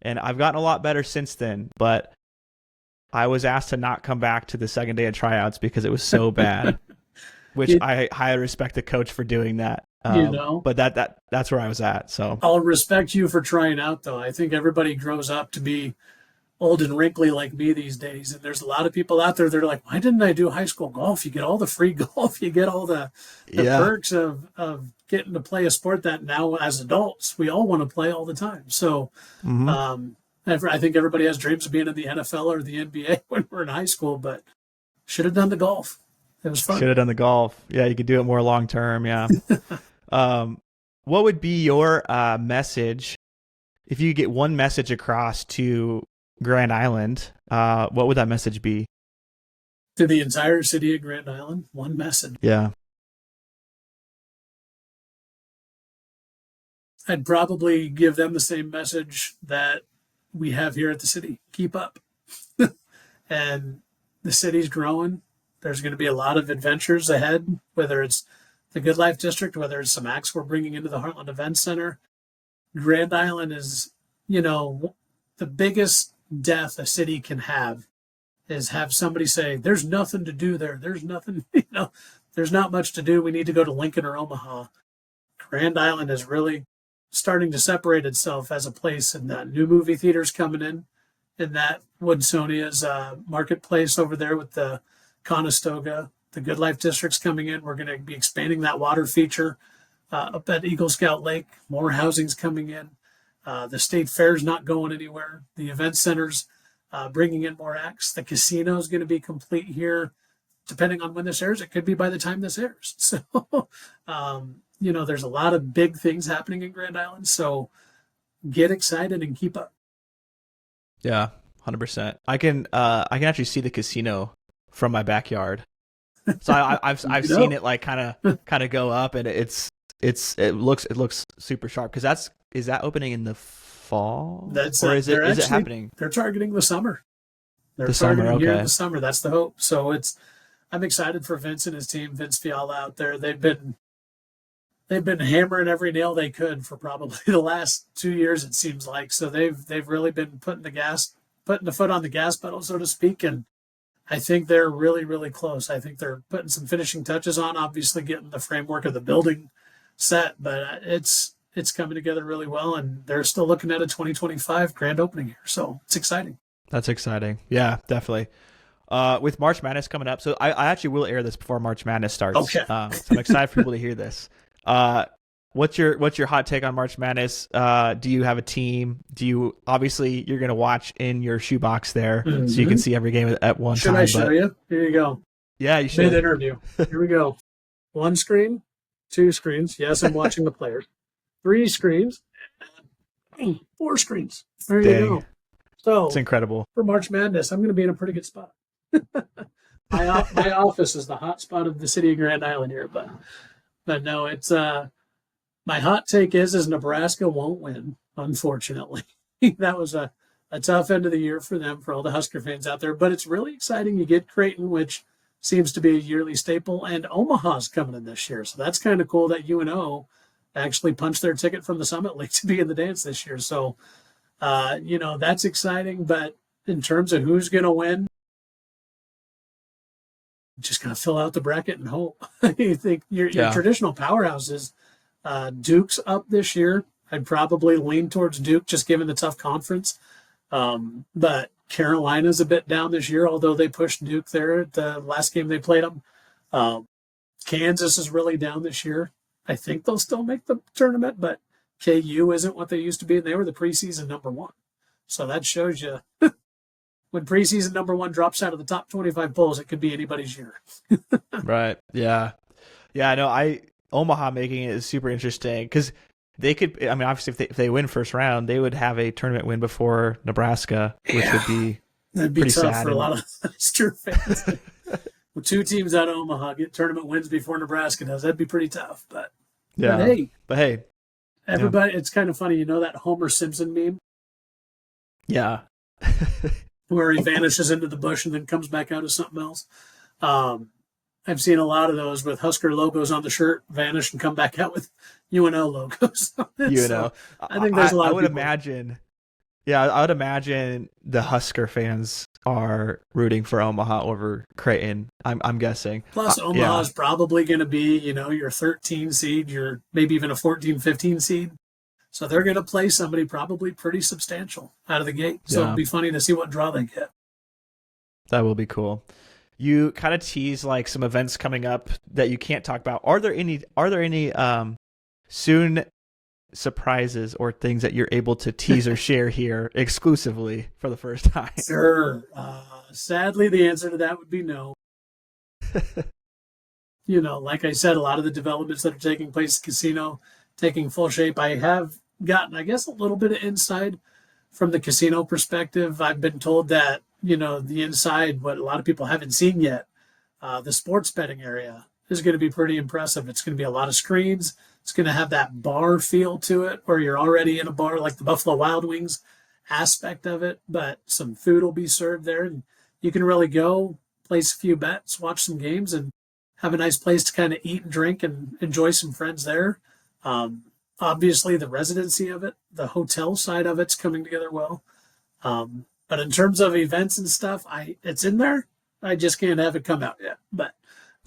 and I've gotten a lot better since then. But I was asked to not come back to the second day of tryouts because it was so bad, which I highly respect the coach for doing that. But that's where I was at. So I'll respect you for trying out, though. I think everybody grows up to be old and wrinkly like me these days. And there's a lot of people out there that are like, why didn't I do high school golf? You get all the free golf. You get all the perks of getting to play a sport that now as adults, we all want to play all the time. So I think everybody has dreams of being in the NFL or the NBA when we're in high school, but should have done the golf. It was fun. Should have done the golf. Yeah, you could do it more long term. Yeah. what would be your message if you get one message across to Grand Island? What would that message be? To the entire city of Grand Island, one message. Yeah. I'd probably give them the same message that we have here at the city. Keep up. And the city's growing. There's going to be a lot of adventures ahead, whether it's the Good Life District, whether it's some acts we're bringing into the Heartland Events Center. Grand Island is, the biggest death a city can have is have somebody say, there's nothing to do there. There's nothing, there's not much to do. We need to go to Lincoln or Omaha. Grand Island is really starting to separate itself as a place, and that new movie theaters coming in that Woodsonia's marketplace over there with the Conestoga, the Good Life District's coming in. We're going to be expanding that water feature up at Eagle Scout Lake. More housing's coming in. The state fair's not going anywhere. The event center's bringing in more acts. The casino is going to be complete here. Depending on when this airs, it could be by the time this airs. So, there's a lot of big things happening in Grand Island. So get excited and keep up. Yeah, 100%. I can actually see the casino from my backyard. So I've seen it like kind of go up, and it looks super sharp, because is that opening in the fall? Is it happening? They're targeting the summer. They're the targeting summer, okay. Here in the summer. That's the hope. So I'm excited for Vince and his team, Vince Fiala out there. They've been hammering every nail they could for probably the last 2 years, it seems like. So they've really been putting the foot on the gas pedal, so to speak. And I think they're really, really close. I think they're putting some finishing touches on, obviously getting the framework of the building set, but it's coming together really well. And they're still looking at a 2025 grand opening here. So it's exciting. That's exciting. Yeah, definitely. With March Madness coming up, so I actually will air this before March Madness starts. Okay. So I'm excited for people to hear this. What's your hot take on March Madness? Do you have a team? Obviously you're going to watch in your shoebox there, so you can see every game at one time. Should I show you? Here you go. Yeah, you should. Mid-interview. Here we go. 1 screen, 2 screens. Yes, I'm watching the players. 3 screens, 4 screens. There you go. So it's incredible. For March Madness, I'm going to be in a pretty good spot. My office is the hot spot of the city of Grand Island here, but no, it's my hot take is Nebraska won't win, unfortunately. That was a tough end of the year for them, for all the Husker fans out there, but it's really exciting. You get Creighton, which seems to be a yearly staple, and Omaha's coming in this year, so that's kind of cool that UNO actually punched their ticket from the Summit League to be in the dance this year. So that's exciting, but in terms of who's going to win, just kind of fill out the bracket and hope. You think your traditional powerhouses, Duke's up this year. I'd probably lean towards Duke, just given the tough conference. But Carolina's a bit down this year, although they pushed Duke there at the last game they played them. Kansas is really down this year. I think they'll still make the tournament, but KU isn't what they used to be, and they were the preseason number 1. So that shows you when preseason number 1 drops out of the top 25 polls, it could be anybody's year. Right. Yeah. Yeah. No, Omaha making it is super interesting, because they could, obviously if they win first round, they would have a tournament win before Nebraska, which would be that'd be pretty tough sad for a lot of Husker fans. With 2 teams out of Omaha get tournament wins before Nebraska does, that'd be pretty tough. But hey, everybody, it's kind of funny, that Homer Simpson meme? Yeah. Where he vanishes into the bush and then comes back out as something else. I've seen a lot of those with Husker logos on the shirt vanish and come back out with UNO logos. So I think there's a lot of people. I would imagine the Husker fans are rooting for Omaha over Creighton. I'm guessing. Plus, Omaha is probably going to be, your 13 seed, your maybe even a 14, 15 seed. So they're going to play somebody probably pretty substantial out of the gate. So it'll be funny to see what draw they get. That will be cool. You kind of tease like some events coming up that you can't talk about. Are there any soon surprises or things that you're able to tease or share here exclusively for the first time? Sure. Sadly, the answer to that would be no. Like I said, a lot of the developments that are taking place at the casino taking full shape. I have gotten, I guess, a little bit of inside from the casino perspective. I've been told that, the inside, what a lot of people haven't seen yet, the sports betting area is going to be pretty impressive. It's going to be a lot of screens. It's going to have that bar feel to it where you're already in a bar, like the Buffalo Wild Wings aspect of it, but some food will be served there. And you can really go place a few bets, watch some games, and have a nice place to kind of eat and drink and enjoy some friends there. Obviously, the residency of it, the hotel side of it's coming together well. But in terms of events and stuff, it's in there. I just can't have it come out yet. But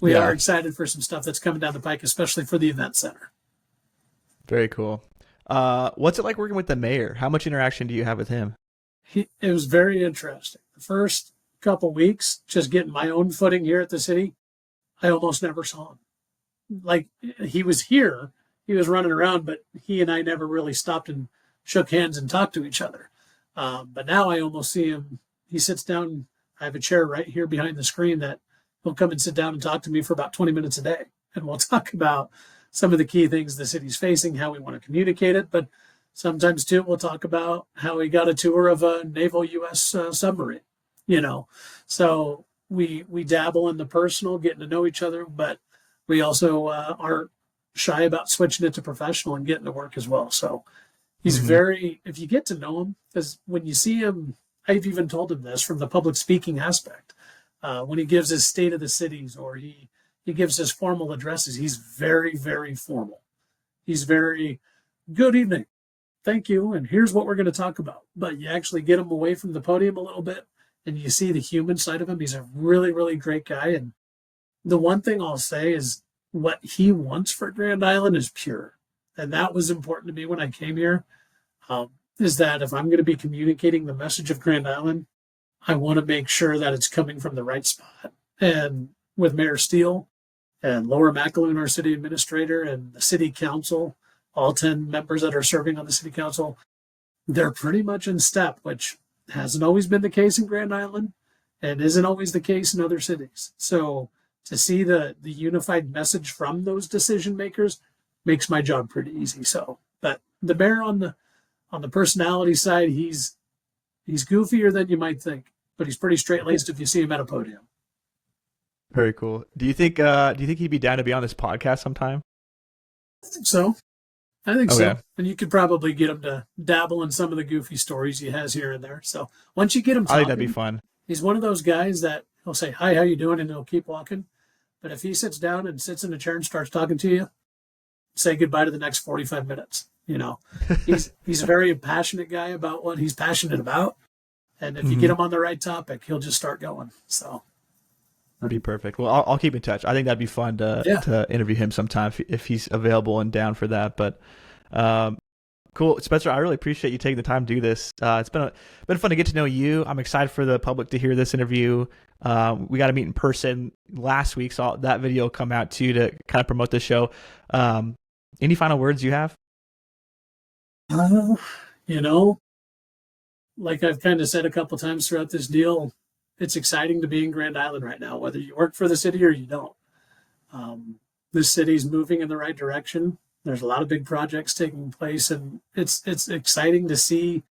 we are excited for some stuff that's coming down the pike, especially for the event center. Very cool. What's it like working with the mayor? How much interaction do you have with him? It was very interesting. The first couple weeks, just getting my own footing here at the city, I almost never saw him. Like, he was here, he was running around, but he and I never really stopped and shook hands and talked to each other. But now I almost see him. He sits down. I have a chair right here behind the screen that he'll come and sit down and talk to me for about 20 minutes a day. And we'll talk about some of the key things the city's facing, how we want to communicate it. But sometimes, too, we'll talk about how he got a tour of a naval U.S. Submarine, So we dabble in the personal, getting to know each other, but we also aren't shy about switching it to professional and getting to work as well. So he's if you get to know him, because when you see him, I've even told him this from the public speaking aspect, when he gives his state of the cities or he gives his formal addresses, he's very, very formal. He's very, good evening, thank you, and here's what we're going to talk about. But you actually get him away from the podium a little bit, and you see the human side of him. He's a really, really great guy. And the one thing I'll say is what he wants for Grand Island is pure. And that was important to me when I came here, is that if I'm going to be communicating the message of Grand Island, I want to make sure that it's coming from the right spot. And with Mayor Steele and Laura McAloon, our city administrator, and the city council, all 10 members that are serving on the city council, they're pretty much in step, which hasn't always been the case in Grand Island and isn't always the case in other cities. So to see the unified message from those decision makers makes my job pretty easy. So, but the mayor on the personality side, he's goofier than you might think, but he's pretty straight-laced if you see him at a podium. Very cool. Do you think he'd be down to be on this podcast sometime? I think so. So. And you could probably get him to dabble in some of the goofy stories he has here and there. So once you get him talking, I think that'd be fun. He's one of those guys that he'll say, hi, how you doing? And he'll keep walking. But if he sits down and sits in a chair and starts talking to you, say goodbye to the next 45 minutes. He's a very passionate guy about what he's passionate about. And if you get him on the right topic, he'll just start going. So that'd be perfect. Well, I'll keep in touch. I think that'd be fun to interview him sometime if he's available and down for that. But cool, Spencer. I really appreciate you taking the time to do this. It's been fun to get to know you. I'm excited for the public to hear this interview. We got to meet in person last week, so that video will come out too to kind of promote the show. Any final words you have? Like I've kind of said a couple times throughout this deal, it's exciting to be in Grand Island right now, whether you work for the city or you don't. This city's moving in the right direction. There's a lot of big projects taking place, and it's exciting to see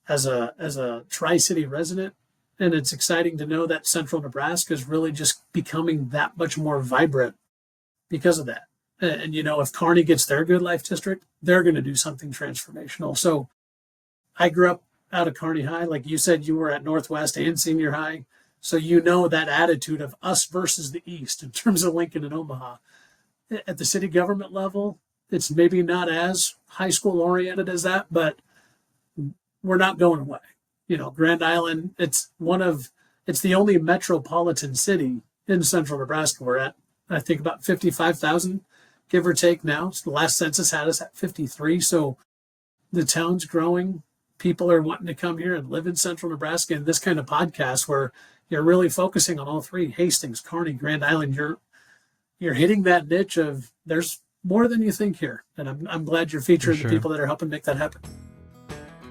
as a Tri-City resident, and it's exciting to know that Central Nebraska is really just becoming that much more vibrant because of that. And if Kearney gets their Good Life District, they're going to do something transformational. So I grew up out of Kearney High. Like you said, you were at Northwest and Senior High. So that attitude of us versus the East in terms of Lincoln and Omaha. At the city government level, it's maybe not as high school oriented as that, but we're not going away. Grand Island, it's the only metropolitan city in Central Nebraska. We're at, I think, about 55,000, give or take now. So the last census had us at 53. So the town's growing. People are wanting to come here and live in Central Nebraska. And this kind of podcast where you're really focusing on all three, Hastings, Kearney, Grand Island, you're hitting that niche of there's more than you think here. And I'm glad you're featuring the people that are helping make that happen.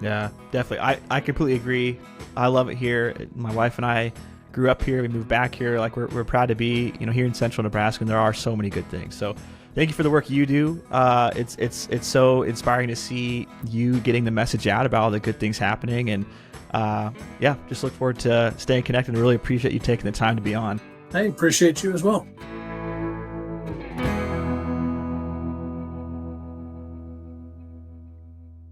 Yeah, definitely. I completely agree. I love it here. My wife and I grew up here. We moved back here. Like we're proud to be, here in Central Nebraska, and there are so many good things. So Thank you for the work you do. It's so inspiring to see you getting the message out about all the good things happening. And just look forward to staying connected and really appreciate you taking the time to be on. I appreciate you as well.